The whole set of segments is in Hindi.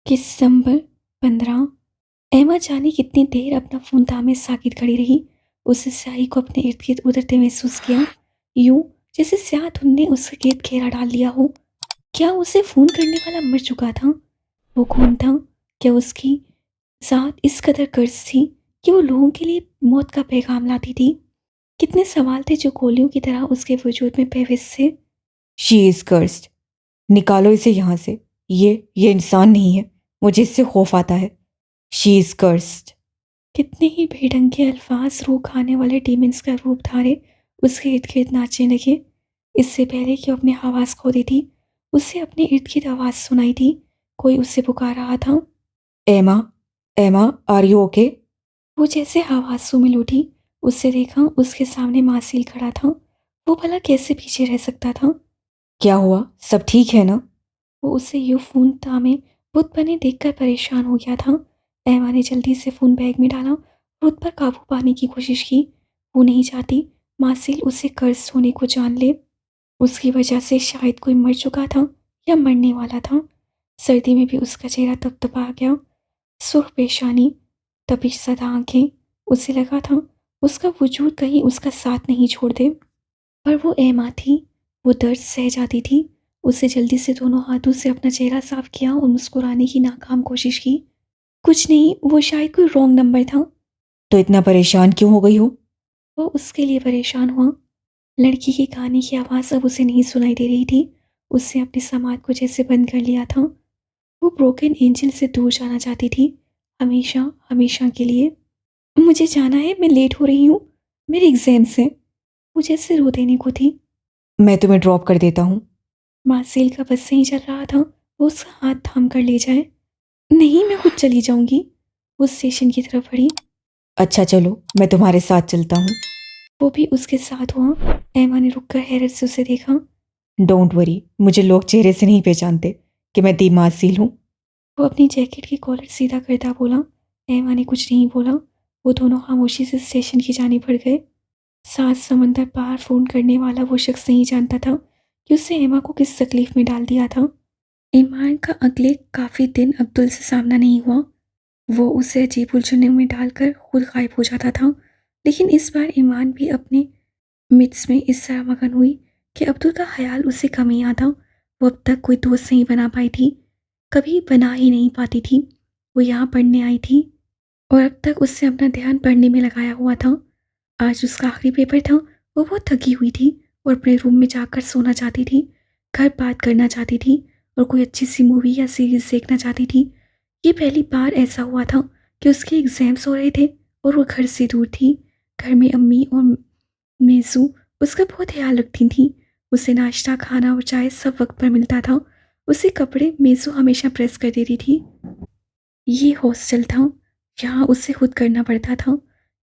दिसंबर 15। एमा जाने कितनी देर अपना फ़ोन थामे साकित खड़ी रही। उसने स्याही को अपने इर्द-गिर्द उतरते महसूस किया, यूँ जैसे स्याह धुंध ने उसके गिर्द घेरा डाल लिया हो। क्या उसे फ़ोन करने वाला मर चुका था? वो कौन था? क्या उसकी ज़ात इस कदर कर्स थी कि वो लोगों के लिए मौत का पैगाम लाती थी? कितने सवाल थे जो गोलियों की तरह उसके वजूद में बेबस थे। She is cursed. निकालो इसे यहाँ से। ये इंसान नहीं है। मुझे इससे खौफ आता है। She is cursed. कितने ही बेढंगे अल्फाज रूह खाने वाले डीमंस का रूप धारे उसके इर्द गिर्द नाचने लगे। इससे पहले कि वो अपने आवाज़ खो देती, उसे अपने इर्द गिर्द आवाज़ सुनाई दी। कोई उसे पुकार रहा था। एमा, एमा, आर यू ओके? वो जैसे हवासों में लौटी, उससे देखा उसके सामने मासील खड़ा था। वो भला कैसे पीछे रह सकता था? क्या हुआ? सब ठीक है ना? वो उसे यूं फ़ोन तामे बुत बने देखकर परेशान हो गया था। एमा ने जल्दी से फ़ोन बैग में डाला और उस पर काबू पाने की कोशिश की। वो नहीं चाहती मासिल उसे कर्ज होने को जान ले। उसकी वजह से शायद कोई मर चुका था या मरने वाला था। सर्दी में भी उसका चेहरा तपतपा गया, सुर्ख पेशानी, तपिश ज़दा आँखें। उसे लगा था उसका वजूद कहीं उसका साथ नहीं छोड़ दे। पर वो एमा थी, वो दर्द सह जाती थी। उसे जल्दी से दोनों हाथों से अपना चेहरा साफ किया और मुस्कुराने की नाकाम कोशिश की। कुछ नहीं, वो शायद कोई रॉन्ग नंबर था। तो इतना परेशान क्यों हो गई हो? वो उसके लिए परेशान हुआ। लड़की की कहानी की आवाज़ अब उसे नहीं सुनाई दे रही थी। उसने अपने समाज को जैसे बंद कर लिया था। वो ब्रोकन एंजल से दूर जाना चाहती थी, हमेशा, हमेशा के लिए। मुझे जाना है, मैं लेट हो रही हूँ। मेरे एग्ज़ाम्स हैं। वो जैसे रो देने को थी। मैं तुम्हें ड्रॉप कर देता हूँ। मार्सेल का बस नहीं चल रहा था, वो उसका हाथ थाम कर ले जाए। नहीं, मैं खुद चली जाऊँगी। वो स्टेशन की तरफ बढ़ी। अच्छा चलो, मैं तुम्हारे साथ चलता हूँ। वो भी उसके साथ हुआ। एमा ने रुककर हैरत से उसे देखा। डोंट वरी, मुझे लोग चेहरे से नहीं पहचानते कि मैं दीमासील हूँ। वो अपनी जैकेट की कॉलर सीधा करता बोला। एमा ने कुछ नहीं बोला। वो दोनों खामोशी से स्टेशन की जाने बढ़ गए। सात समंदर पार फ़ोन करने वाला वो शख्स नहीं जानता था कि उसने एमा को किस तकलीफ़ में डाल दिया था। ईमान का अगले काफ़ी दिन अब्दुल से सामना नहीं हुआ। वो उसे अजीब उलझनों में डालकर खुद गायब हो जाता था। लेकिन इस बार ईमान भी अपने मिड्स में इस तरह मगन हुई कि अब्दुल का ख्याल उससे कम ही आता। वो अब तक कोई दोस्त नहीं बना पाई थी, कभी बना ही नहीं पाती थी। वो यहाँ पढ़ने आई थी और अब तक उससे अपना ध्यान पढ़ने में लगाया हुआ था। आज उसका आखिरी पेपर था। वो बहुत थकी हुई थी और अपने रूम में जाकर सोना चाहती थी, घर बात करना चाहती थी और कोई अच्छी सी मूवी या सीरीज़ देखना चाहती थी। ये पहली बार ऐसा हुआ था कि उसके एग्ज़ाम्स हो रहे थे और वो घर से दूर थी। घर में अम्मी और मेज़ू उसका बहुत ख्याल रखती थीं। उसे नाश्ता, खाना और चाय सब वक़्त पर मिलता था। उसे कपड़े मेज़ू हमेशा प्रेस कर देती थी। ये हॉस्टल था, यहाँ उसे खुद करना पड़ता था।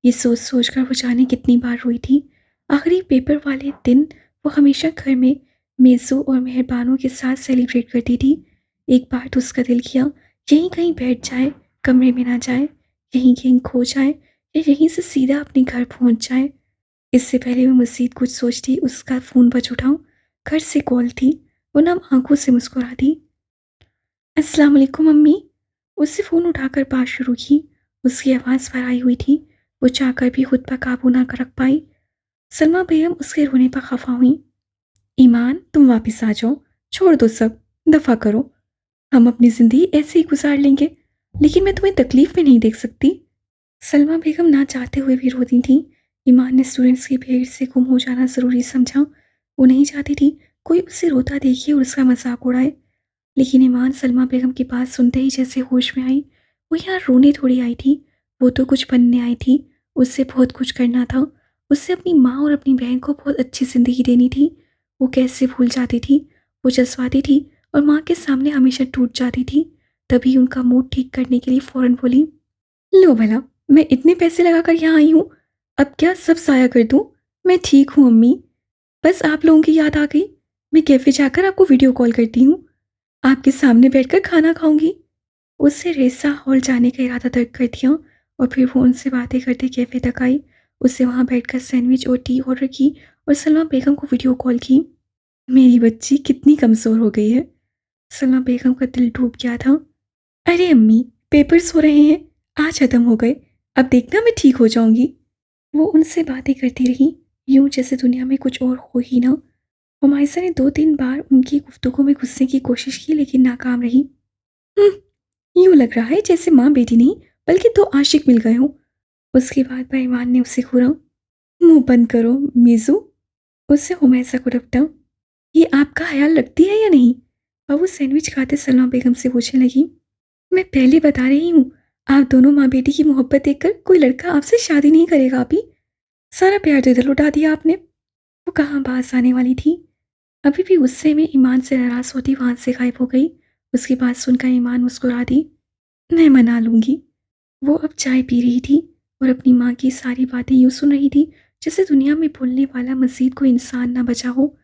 ये सोच-सोच कर वो जाने कितनी बार रोई थी। आखिरी पेपर वाले दिन वो हमेशा घर में मेज़ो और मेहरबानों के साथ सेलिब्रेट करती थी। एक बार तो उसका दिल किया यहीं कहीं बैठ जाए, कमरे में ना जाए, यहीं कहीं खो जाए या यहीं से सीधा अपने घर पहुँच जाए। इससे पहले वो मज़ीद कुछ सोचती, उसका फ़ोन बज उठा। घर से कॉल थी। वो नम आँखों से मुस्कुराती। अस्सलाम वालेकुम अम्मी। उससे फ़ोन उठाकर बात शुरू की। उसकी आवाज़ भराई हुई थी। वो चाहकर भी खुद पर काबू ना कर रख पाई। सलमा बेगम उसके रोने पर खफा हुई। ईमान, तुम वापस आ जाओ। छोड़ दो सब, दफ़ा करो। हम अपनी ज़िंदगी ऐसे ही गुजार लेंगे, लेकिन मैं तुम्हें तकलीफ़ में नहीं देख सकती। सलमा बेगम ना चाहते हुए भी रोती थी। ईमान ने स्टूडेंट्स की भीड़ से गुम हो जाना ज़रूरी समझा। वो नहीं चाहती थी कोई उसे रोता देखे और उसका मजाक उड़ाए। लेकिन ईमान सलमा बेगम की बात सुनते ही जैसे होश में आई। वो यहाँ रोने थोड़ी आई थी, वो तो कुछ बनने आई थी। उससे बहुत कुछ करना था। उससे अपनी माँ और अपनी बहन को बहुत अच्छी ज़िंदगी देनी थी। वो कैसे भूल जाती थी। वो जज्बाती थी और माँ के सामने हमेशा टूट जाती थी। तभी उनका मूड ठीक करने के लिए फ़ौरन बोली, लो भला, मैं इतने पैसे लगाकर यहाँ आई हूँ, अब क्या सब ज़ाया कर दूँ? मैं ठीक हूँ अम्मी, बस आप लोगों की याद आ गई। मैं कैफ़े जाकर आपको वीडियो कॉल करती हूँ। आपके सामने बैठकर खाना खाऊंगी। उससे रेसा हॉल जाने का इरादा तर्क कर दिया और फिर वो उनसे बातें करते कैफे तक आई। उससे वहां बैठकर सैंडविच और टी ऑर्डर की और सलमा बेगम को वीडियो कॉल की। मेरी बच्ची कितनी कमज़ोर हो गई है। सलमा बेगम का दिल डूब गया था। अरे अम्मी, पेपर्स हो रहे हैं, आज ख़त्म हो गए, अब देखना मैं ठीक हो जाऊंगी। वो उनसे बातें करती रही, यूं जैसे दुनिया में कुछ और हो ही ना। हुमायसा ने 2-3 बार उनकी गुफ्तगू में घुसने की कोशिश की लेकिन नाकाम रही। यूं लग रहा है जैसे माँ बेटी नहीं बल्कि दो आशिक मिल गए हों। उसके बाद भाईमान ने उसे घूरा। मुंह बंद करो मीजू। उससे हुमायसा को रपटा। ये आपका ख्याल रखती है या नहीं? और वो सैंडविच खाते सलमा बेगम से पूछने लगी। मैं पहले बता रही हूँ, आप दोनों माँ बेटी की मोहब्बत देखकर कोई लड़का आपसे शादी नहीं करेगा। अभी सारा प्यार तो इधर लुटा दिया आपने। वो कहाँ बात आने वाली थी। अभी भी गुस्से में ईमान से नाराज होती वहां से गायब हो गई। उसकी बात सुनकर ईमान मुस्कुरा दी। मैं मना लूंगी। वो अब चाय पी रही थी और अपनी माँ की सारी बातें यूँ सुन रही थी जैसे दुनिया में बोलने वाला मजीद कोई इंसान ना बचा हो।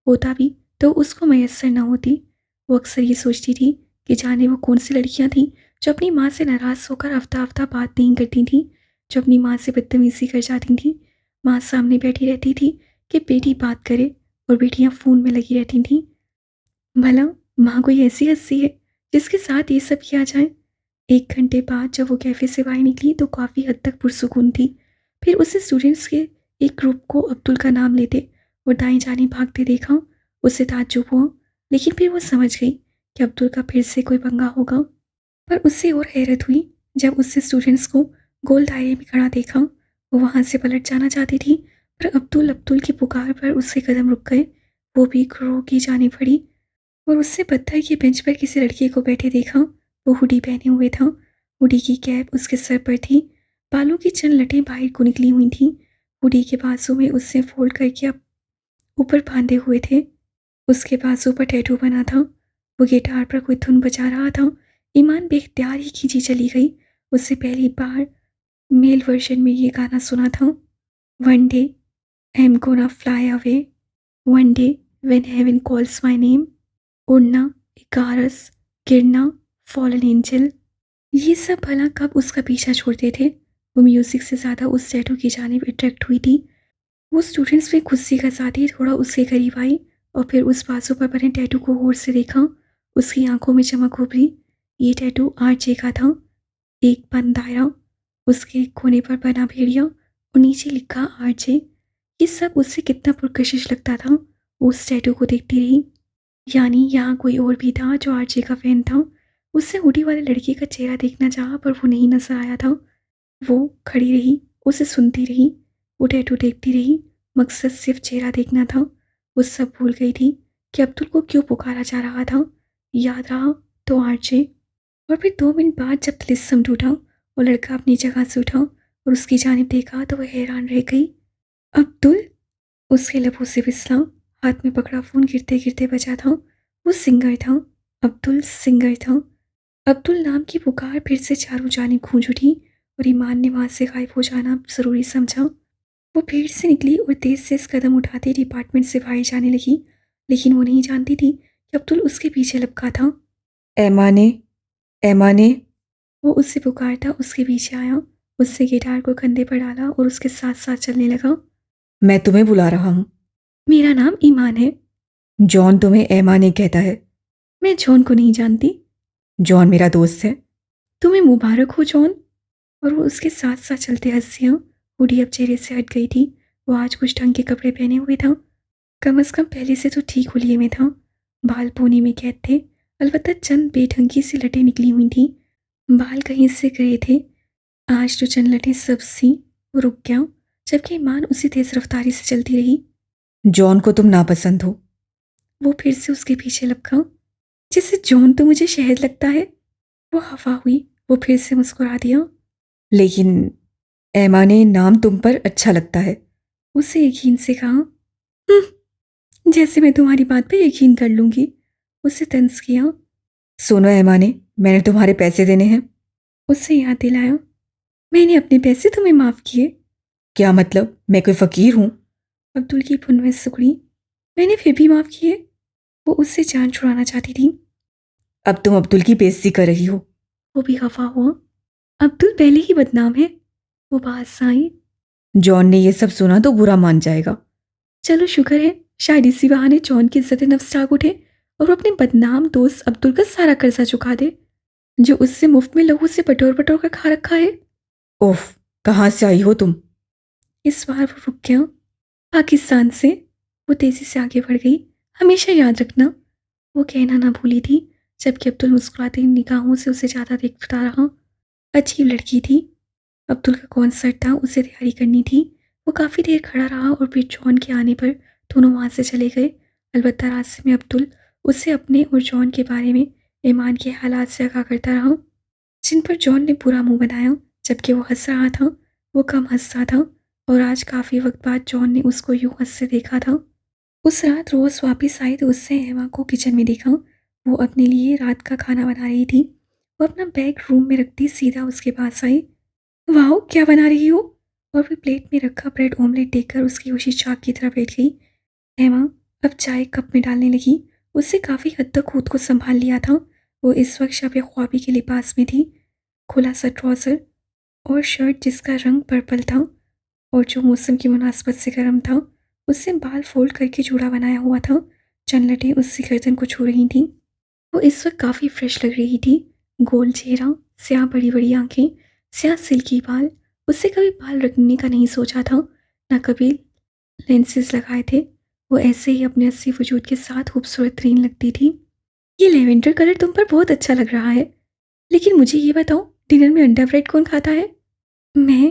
होता भी तो उसको मैसर ना होती। वो अक्सर ये सोचती थी कि जाने वो कौन सी लड़कियां थीं जो अपनी माँ से नाराज़ होकर हफ्ता हफ्ता बात नहीं करती थीं, जो अपनी माँ से बदतमीज़ी कर जाती थीं। माँ सामने बैठी रहती थी कि बेटी बात करे और बेटियां फ़ोन में लगी रहती थीं। भला माँ कोई ऐसी हस्ती है जिसके साथ ये सब किया जाए। 1 घंटे बाद जब वो कैफ़े से बाहर निकली तो काफ़ी हद तक पुरसुकून थी। फिर उसे स्टूडेंट्स के एक ग्रुप को अब्दुल का नाम लेते और दाएं जाने भागते देखा। उसे ताज्जुब हुआ, लेकिन फिर वो समझ गई कि अब्दुल का फिर से कोई पंगा होगा। पर उससे और हैरत हुई जब उससे स्टूडेंट्स को गोल दायरे में खड़ा देखा। वो वहाँ से पलट जाना चाहती थी, पर अब्दुल अब्दुल की पुकार पर उसके कदम रुक गए। वो भी ग्रो की जाने पड़ी और उससे पत्थर की बेंच पर किसी लड़के को बैठे देखा। वो हुडी पहने हुए था। हुडी की कैप उसके सर पर थी। बालों की चंद लटें बाहर को निकली हुई थीं। हुडी के बाजू में उससे फोल्ड करके अब ऊपर बांधे हुए थे। उसके बाजू पर टैटू बना था। वो गिटार पर कोई धुन बजा रहा था। ईमान बेख्तियार ही खींची चली गई। उससे पहली बार मेल वर्जन में ये गाना सुना था। One day I am gonna fly away, one day when heaven calls my name, उड़ना, इकारस, गिरना, फॉलन एंजल। ये सब भला कब उसका पीछा छोड़ते थे। वो म्यूजिक से ज़्यादा उस टैटू की जानिब अट्रैक्ट हुई थी। वो स्टूडेंट्स में खुशी का साथ ही थोड़ा उसके करीब आई और फिर उस बाजू पर बने टैटू को गौर से देखा। उसकी आंखों में चमक उभरी। ये टैटू आरजे का था। एक बंद दायरा, उसके कोने पर बना भेड़िया और नीचे लिखा आरजे। ये सब उससे कितना पुरकशिश लगता था। वो उस टैटू को देखती रही। यानी यहाँ कोई और भी था जो आरजे का फैन था। उससे हुडी वाले लड़के का चेहरा देखना चाहा पर वो नहीं नजर आया था। वो खड़ी रही, उसे सुनती रही। वो टैटू देखती रही। मकसद सिर्फ चेहरा देखना था। वो सब भूल गई थी कि अब्दुल को क्यों पुकारा जा रहा था। याद रहा तो आरजे। और फिर 2 मिनट बाद जब तिलिस्म टूटा वो लड़का अपनी जगह से उठा और उसकी जानिब देखा तो वह हैरान रह गई। अब्दुल। उसके लबों से फिसला। हाथ में पकड़ा फोन गिरते गिरते बजा था। वो सिंगर था। अब्दुल सिंगर था। अब्दुल नाम की पुकार फिर से चारों जानिब गूंज उठी और ईमान ने वहां से गायब हो जाना जरूरी समझा। वो भीड़ से निकली और तेज से इस कदम उठाते डिपार्टमेंट से बाहर जाने लगी, लेकिन वो नहीं जानती थी कि अब्दुल उसके पीछे लपका था। ऐमाने, ऐमाने। वो उससे पुकारता उसके पीछे आया, उससे गिटार को कंधे पर डाला और उसके साथ साथ चलने लगा। मैं तुम्हें बुला रहा हूँ। मेरा नाम ईमान है। जॉन तुम्हें ऐमाने कहता है। मैं जॉन को नहीं जानती। जॉन मेरा दोस्त है। तुम्हें मुबारक हो जॉन। और वो उसके साथ साथ चलते हंस दिया। बूढ़ी अब चेहरे से हट गई थी। वो आज कुछ ढंग के कपड़े पहने हुए था। कम से कम पहले से तो ठीक हुलिये में था। बाल पोनी में कैद थे, अलबत्ता चंद बेढंगी सी लटें निकली हुई थी। बाल कहीं से गए थे। आज तो चंद लटें सब्ज सी। वो रुक गया, जबकि ईमान उसी तेज रफ्तारी से चलती रही। जॉन को तुम नापसंद हो। वो फिर से उसके पीछे लपका। जैसे जॉन तो मुझे शहद लगता है। वो हवा हुई। वो फिर से मुस्कुरा दिया। लेकिन ऐमाने नाम तुम पर अच्छा लगता है। उसे यकीन से कहा। जैसे मैं तुम्हारी बात पे यकीन कर लूंगी। उसे तंज किया। सुनो ऐमाने, मैंने तुम्हारे पैसे देने हैं। उससे याद दिलाया। मैंने अपने पैसे तुम्हें माफ किए। क्या मतलब, मैं कोई फकीर हूँ? अब्दुल की भुनवें सुखड़ी। मैंने फिर भी माफ किए। वो उससे जान छुड़ाना चाहती थी। अब तुम अब्दुल की बेइज्जती कर रही हो। वो भी खफा हुआ। अब्दुल पहले ही बदनाम है। वो बात साई। जॉन ने ये सब सुना तो बुरा मान जाएगा। चलो शुक्र है शायद इसी बहाने जॉन की इज्जत नफ्स जाग उठे और वो अपने बदनाम दोस्त अब्दुल का सारा कर्जा चुका दे। जो उससे मुफ्त में लहू से बटोर बटोर कर खा रखा है। उफ, कहाँ से आई हो तुम? इस बार वो रुक गया। पाकिस्तान से। वो तेजी से आगे बढ़ गई। हमेशा याद रखना, वो कहना ना भूली थी, जबकि अब्दुल मुस्कुराती निगाहों से उसे ज़्यादा देखता रहा। अजीब लड़की थी। अब्दुल का कॉन्सर्ट था, उसे तैयारी करनी थी। वो काफ़ी देर खड़ा रहा और फिर जॉन के आने पर दोनों वहाँ से चले गए। अलबत्ता रास्ते में अब्दुल उससे अपने और जॉन के बारे में ईमान के हालात से आगाह करता रहा, जिन पर जॉन ने बुरा मुंह बनाया। जबकि वो हंस रहा था, वो कम हंसता था, और आज काफ़ी वक्त बाद जॉन ने उसको यूं हंसते देखा था। उस रात रोज़ वापस आई तो उससे एमा को किचन में देखा। वो अपने लिए रात का खाना बना रही थी। वो अपना बैग रूम में रखती सीधा उसके पास आई। वाह, क्या बना रही हो? और फिर प्लेट में रखा ब्रेड ऑमलेट देखकर उसकी खुशी चाक की तरह बैठ गई। एमा अब चाय कप में डालने लगी। उससे काफ़ी हद तक खुद को संभाल लिया था। वो इस वक्त शब ख्वाबी के लिबास में थी। खुला सा ट्राउज़र और शर्ट जिसका रंग पर्पल था और जो मौसम की मुनासबत से गर्म था। उससे बाल फोल्ड करके जूड़ा बनाया हुआ था। चंद उसकी गर्दन को छू रही थी। वो इस वक्त काफ़ी फ्रेश लग रही थी। गोल चेहरा, स्याह बड़ी बड़ी आंखें, स्याह सिल्की बाल। उससे कभी बाल रखने का नहीं सोचा था, ना कभी लेंसेज लगाए थे। वो ऐसे ही अपने अस्सी वजूद के साथ खूबसूरत तरीन लगती थी। ये लेवेंडर कलर तुम पर बहुत अच्छा लग रहा है। लेकिन मुझे ये बताओ, डिनर में अंडा ब्रेड कौन खाता है? मैं।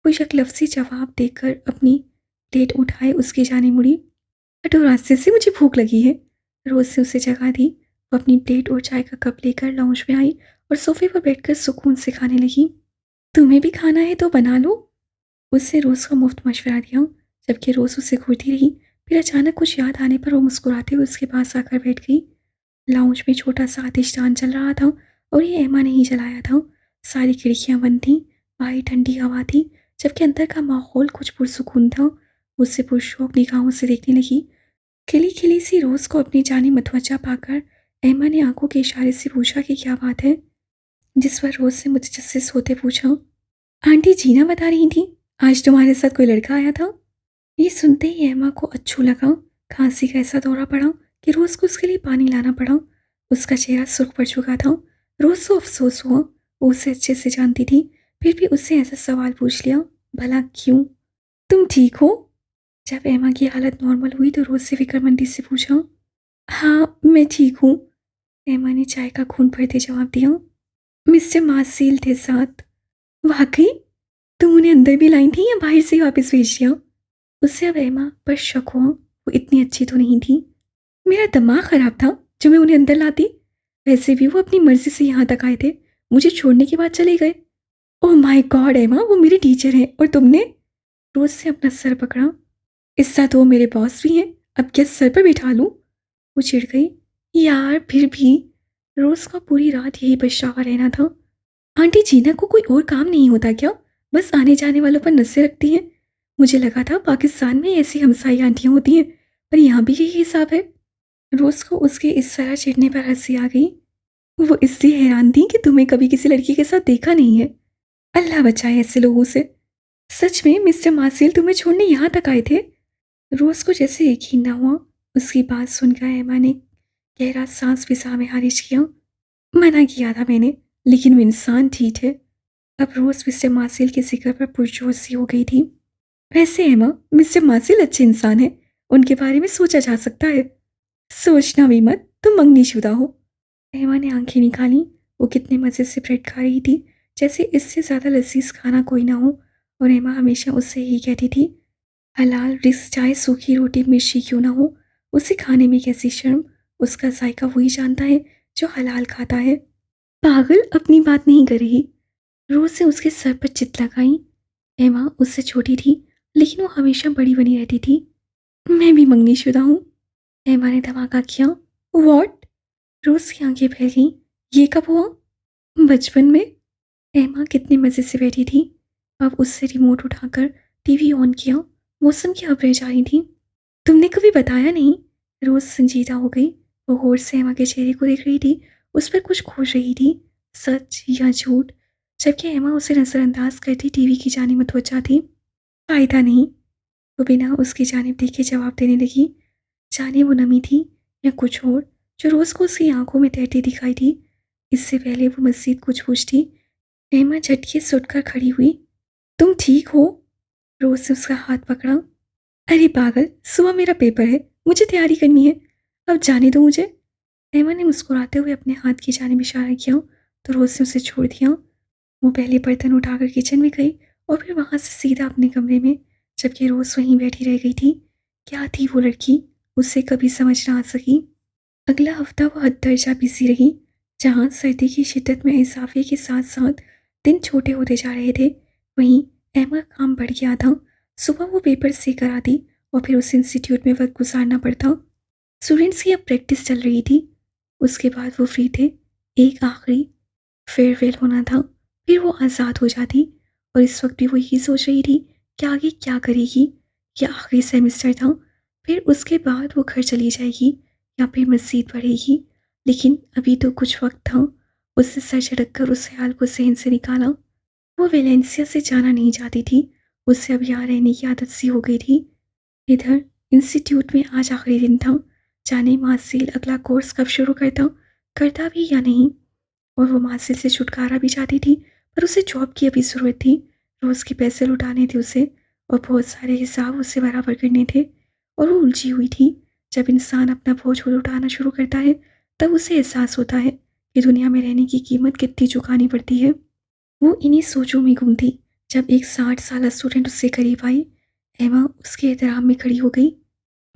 वो यकलफ्सी जवाब देकर अपनी प्लेट उठाए उसकी जाने मुड़ी। हटो रास्ते से, मुझे भूख लगी है। रोज से उसे जगा दी। वो अपनी प्लेट और चाय का कप लेकर लाउंज में आई और सोफे पर बैठकर सुकून से खाने लगी। तुम्हें भी खाना है तो बना लो, उससे रोज को मुफ्त मशवरा दिया। जबकि रोज उसे घूरती रही। फिर अचानक कुछ याद आने पर वो मुस्कुराते हुए उसके पास आकर बैठ गई। लाउंज में छोटा सा आतिशदान चल रहा था और ये एमा ने ही जलाया था। सारी खिड़कियां बंद थीं। बाहर ठंडी हवा थी, जबकि अंदर का माहौल कुछ पुरसुकून था। उससे पुरशौक निगाहों से देखने लगी। खिली खिली सी रोज को अपनी जानी मतवजा पाकर एमा ने आंखों के इशारे से पूछा कि क्या बात है। जिस पर रोज से मुतजस्सिस होते पूछा, आंटी जीना बता रही थी आज तुम्हारे साथ कोई लड़का आया था। ये सुनते ही एमा को अच्छू लगा। खांसी का ऐसा दौरा पड़ा कि रोज को उसके लिए पानी लाना पड़ा। उसका चेहरा सुर्ख पड़ चुका था। रोज को अफसोस हुआ, वो उसे अच्छे से जानती थी, फिर भी उससे ऐसा सवाल पूछ लिया। भला क्यों? तुम ठीक हो? जब एमा की हालत नॉर्मल हुई तो रोज से फिक्रमंदी से पूछा। हाँ, मैं ठीक हूँ, एमा ने चाय का खून भरते जवाब दिया। मिस्टर मार्सेल थे साथ। वाकई? तुम उन्हें अंदर भी लाई थी या बाहर से ही वापस भेज दिया? उससे अब एमा पर शक हुआ। वो इतनी अच्छी तो नहीं थी। मेरा दिमाग खराब था जो मैं उन्हें अंदर लाती। वैसे भी वो अपनी मर्जी से यहाँ तक आए थे, मुझे छोड़ने के बाद चले गए। ओह माय गॉड एमा, वो मेरे टीचर हैं और तुमने? रोज से अपना सर पकड़ा। इस साथ वो मेरे बॉस भी हैं, अब क्या सर पर बिठा लूं? वो चिढ़ गई। यार फिर भी। रोज का पूरी रात यही पछतावा रहना था। आंटी जीना को कोई और काम नहीं होता क्या? बस आने जाने वालों पर नजर रखती हैं। मुझे लगा था पाकिस्तान में ऐसी हमसाई आंटियां होती हैं, पर यहाँ भी यही हिसाब है। रोज को उसके इस तरह चिढ़ने पर हंसी आ गई। वो इसलिए हैरान थी कि तुम्हें कभी किसी लड़की के साथ देखा नहीं है। अल्लाह बचाए ऐसे लोगों से। सच में मिस्टर मार्सेल तुम्हें छोड़ने यहाँ तक आए थे? रोज को जैसे यकीन ना हुआ। उसकी बात सुनकर एमा ने गहरा सांस फिसा में खारिज किया। मना किया था मैंने, लेकिन वो इंसान ठीक है। अब रोज मिस्टर मार्सेल के जिक्र पर पुरजोर सी हो गई थी। वैसे एमा, मिस्टर मार्सेल अच्छे इंसान है, उनके बारे में सोचा जा सकता है। सोचना भी मत, तुम मंगनीशुदा हो। एमा ने आंखें निकाली। वो कितने मज़े से ब्रेड खा रही थी, जैसे इससे ज़्यादा लजीज खाना कोई ना हो। और एमा हमेशा उससे यही कहती थी, हलाल रिस्क चाहे सूखी रोटी मिर्ची क्यों ना हो, उसे खाने में कैसी शर्म। उसका जायका वही जानता है जो हलाल खाता है। पागल, अपनी बात नहीं कर रही। रोज से उसके सर पर चित लगाई। एमा उससे छोटी थी, लेकिन वो हमेशा बड़ी बनी रहती थी। मैं भी मंगनीशुदा हूँ, एमा ने धमाका किया। वॉट? रोज की आंखें फैल गईं। ये कब हुआ? बचपन में। एमा कितने मज़े से बैठी थी। अब उससे रिमोट उठाकर टीवी ऑन किया। मौसम की खबरें जा रही थी। तुमने कभी बताया नहीं। रोज संजीदा हो गई। वो गौर से एमा के चेहरे को देख रही थी, उस पर कुछ खोज रही थी, सच या झूठ। जबकि एमा उसे नज़रअंदाज करती टीवी की जानी मतवजा थी। फायदा नहीं। वो बिना उसकी जानिब देखे जवाब देने लगी। जाने वो नमी थी या कुछ और जो रोज को उसकी आंखों में तैरती दिखाई थी। इससे पहले वो मज़ीद कुछ पूछती, एमा झटके से उठकर खड़ी हुई। तुम ठीक हो? रोज़ ने उसका हाथ पकड़ा। अरे पागल, सुबह मेरा पेपर है, मुझे तैयारी करनी है, अब जाने दो मुझे। एमा ने मुस्कुराते हुए अपने हाथ की जानिब इशारा किया तो रोज़ ने उसे छोड़ दिया। वो पहले बर्तन उठाकर किचन में गई और फिर वहाँ से सीधा अपने कमरे में, जबकि रोज़ वहीं बैठी रह गई थी। क्या थी वो लड़की, उससे कभी समझ ना आ सकी। अगला हफ्ता वो हद दर्जा बिजी रही, जहाँ सर्दी की शिद्दत में इजाफे के साथ साथ दिन छोटे होते जा रहे थे। वहीं एमा का काम बढ़ गया था। सुबह वो पेपर से कर आती और फिर उस इंस्टीट्यूट में वक्त गुजारना पड़ता। स्टूडेंट्स की अब प्रैक्टिस चल रही थी। उसके बाद वो फ्री थे। एक आखिरी फेयरवेल होना था, फिर वो आज़ाद हो जाती। और इस वक्त भी वो यही सोच रही थी कि आगे क्या करेगी। यह आखिरी सेमेस्टर था, फिर उसके बाद वो घर चली जाएगी या फिर मज़ीद पढ़ेगी। लेकिन अभी तो कुछ वक्त था। उससे सर झटक कर उस ख्याल को जहन से निकाला। वो वेलेंसिया से जाना नहीं चाहती थी। उससे अब यहाँ रहने की आदत सी हो गई थी। इधर इंस्टीट्यूट में आज आखिरी दिन था। जाने मासिल अगला कोर्स कब शुरू करता भी या नहीं। और वो मासिल से छुटकारा भी चाहती थी, पर उसे जॉब की अभी ज़रूरत थी। रोज़ के पैसे लौटाने थे उसे और बहुत सारे हिसाब उसे बराबर करने थे। और वो उलझी हुई थी। जब इंसान अपना बोझ खुद उठाना शुरू करता है तब उसे एहसास होता है कि दुनिया में रहने की कीमत कितनी चुकानी पड़ती है। वो इन्हीं सोचों में गुम थी जब एक 60 साल स्टूडेंट उससे करीब आई। एमा उसके एहतराम में खड़ी हो गई।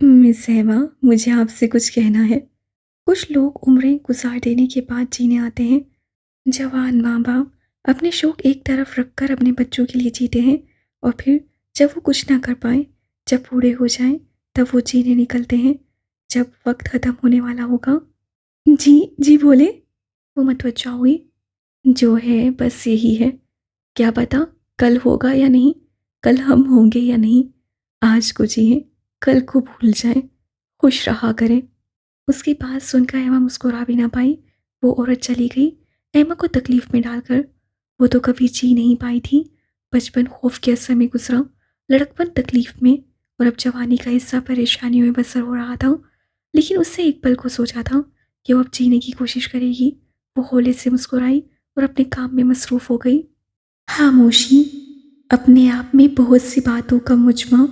मिस एमा, मुझे आपसे कुछ कहना है। कुछ लोग उम्रें गुजार देने के बाद जीने आते हैं। जवान माँ बाप अपने शौक एक तरफ रखकर अपने बच्चों के लिए जीते हैं और फिर जब वो कुछ ना कर पाए, जब बूढ़े हो जाएं, तब वो जीने निकलते हैं जब वक्त ख़त्म होने वाला होगा। जी जी बोले। वो मतवज्जा हुई। जो है बस यही है। क्या पता कल होगा या नहीं, कल हम होंगे या नहीं। आज को जिए, कल को भूल जाएं, खुश रहा करें। उसकी बात सुनकर एमा मुस्कुरा भी ना पाई। वो औरत चली गई, एमा को तकलीफ में डालकर। वो तो कभी जी नहीं पाई थी। बचपन खौफ के असर में गुजरा, लड़कपन तकलीफ में, और अब जवानी का हिस्सा परेशानियों में बसर हो रहा था। लेकिन उससे एक पल को सोचा था कि वो अब जीने की कोशिश करेगी। वो हौले से मुस्कुराई और अपने काम में मसरूफ़ हो गई। खामोशी अपने आप में बहुत सी बातों का मुजमा,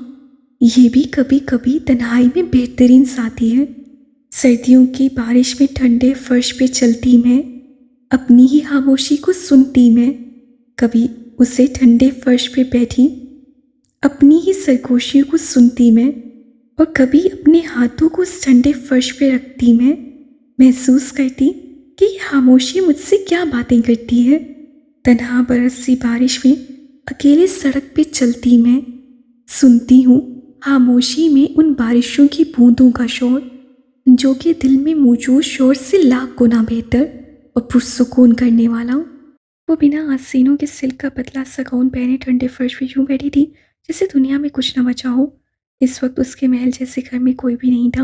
ये भी कभी कभी तन्हाई में बेहतरीन साथी है। सर्दियों की बारिश में ठंडे फर्श पे चलती मैं, अपनी ही खामोशी को सुनती मैं। कभी उसे ठंडे फर्श पे बैठी अपनी ही सरगोशियों को सुनती मैं, और कभी अपने हाथों को उस ठंडे फर्श पे रखती मैं। महसूस करती कि ये खामोशी मुझसे क्या बातें करती है। तन्हा बरसती बारिश में अकेले सड़क पे चलती मैं, सुनती हूँ खामोशी में उन बारिशों की बूंदों का शोर, जो कि दिल में मौजूद शोर से लाख गुना बेहतर और पुरसुकून करने वाला। वो बिना आसीनों के सिल्क का पतला सा गाउन पहने ठंडे फर्श पे यूं बैठी थी जैसे दुनिया में कुछ न बचा हो। इस वक्त उसके महल जैसे घर में कोई भी नहीं था।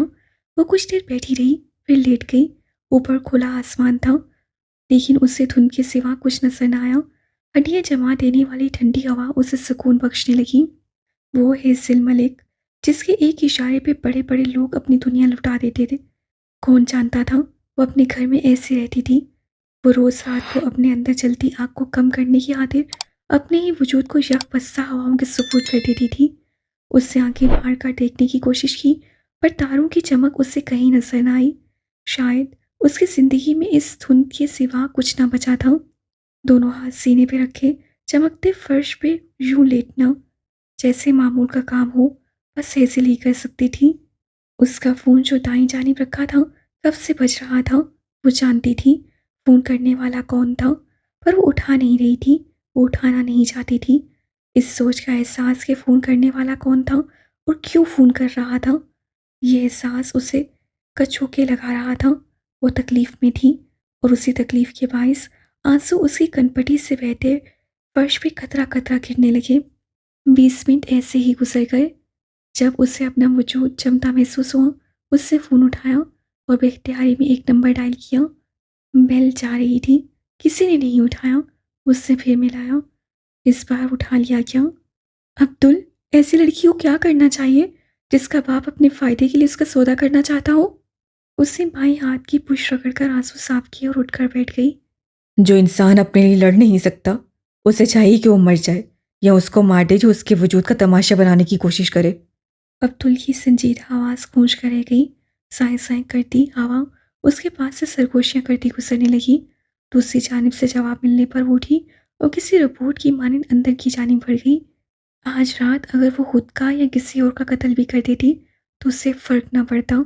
वो कुछ देर बैठी रही, फिर लेट गई। ऊपर खुला आसमान था, लेकिन उसे धुंध के सिवा कुछ नजर न आया। हड्डियां जमा देने वाली ठंडी हवा उसे सुकून बख्शने लगी। वो हेजिल मलिक, जिसके एक इशारे पे बड़े बड़े लोग अपनी दुनिया लुटा देते थे। कौन जानता था वो अपने घर में ऐसी रहती थी। वो रोज़ रात को अपने अंदर जलती आग को कम करने की खातिर अपने ही वजूद को यकबस्ता हवाओं के सुपुर्द कर देती थी। उससे आंखें फाड़ कर देखने की कोशिश की, पर तारों की चमक उससे कहीं नजर न आई। शायद उसकी ज़िंदगी में इस धुंध के सिवा कुछ ना बचा था। दोनों हाथ सीने पे रखे चमकते फर्श पे यूं लेटना जैसे मामूल का काम हो, बस हेजिल ही कर सकती थी। उसका फ़ोन जो दाईं जानिब रखा था कब से बज रहा था। वो जानती थी फ़ोन करने वाला कौन था, पर वो उठा नहीं रही थी। वो उठाना नहीं चाहती थी। इस सोच का एहसास कि फ़ोन करने वाला कौन था और क्यों फ़ोन कर रहा था, ये एहसास उसे कचोके लगा रहा था। वो तकलीफ़ में थी और उसी तकलीफ़ के बायस आंसू उसकी कनपटी से बहते फर्श पे कतरा कतरा गिरने लगे। 20 मिनट ऐसे ही गुजर गए। जब उसे अपना वजूद जमता महसूस हुआ, उससे फ़ोन उठाया और बेख्तियारी में एक नंबर डायल किया। बेल जा रही थी, किसी ने नहीं उठाया। उससे फिर मिलाया, इस बार उठा लिया गया। अब्दुल, ऐसी लड़की को क्या करना चाहिए जिसका बाप अपने फ़ायदे के लिए उसका सौदा करना चाहता हो। उसने बाएं हाथ की पुश रगड़कर आंसू साफ किए और उठकर बैठ गई। जो इंसान अपने लिए लड़ नहीं सकता उसे चाहिए कि वो मर जाए या उसको मार दे जो उसके वजूद का तमाशा बनाने की कोशिश करे। अब्दुल की संजीदा आवाज़ गूंज कर रह गई। साए साए करती हवा उसके पास से सरगोशियाँ करती गुजरने लगी। दूसरी जानिब से जवाब मिलने पर वो उठी और किसी रिपोर्ट की मानिंद अंदर की जानिब बढ़ गई। आज रात अगर वो खुद का या किसी और का कत्ल भी कर देती तो उससे फ़र्क ना पड़ता।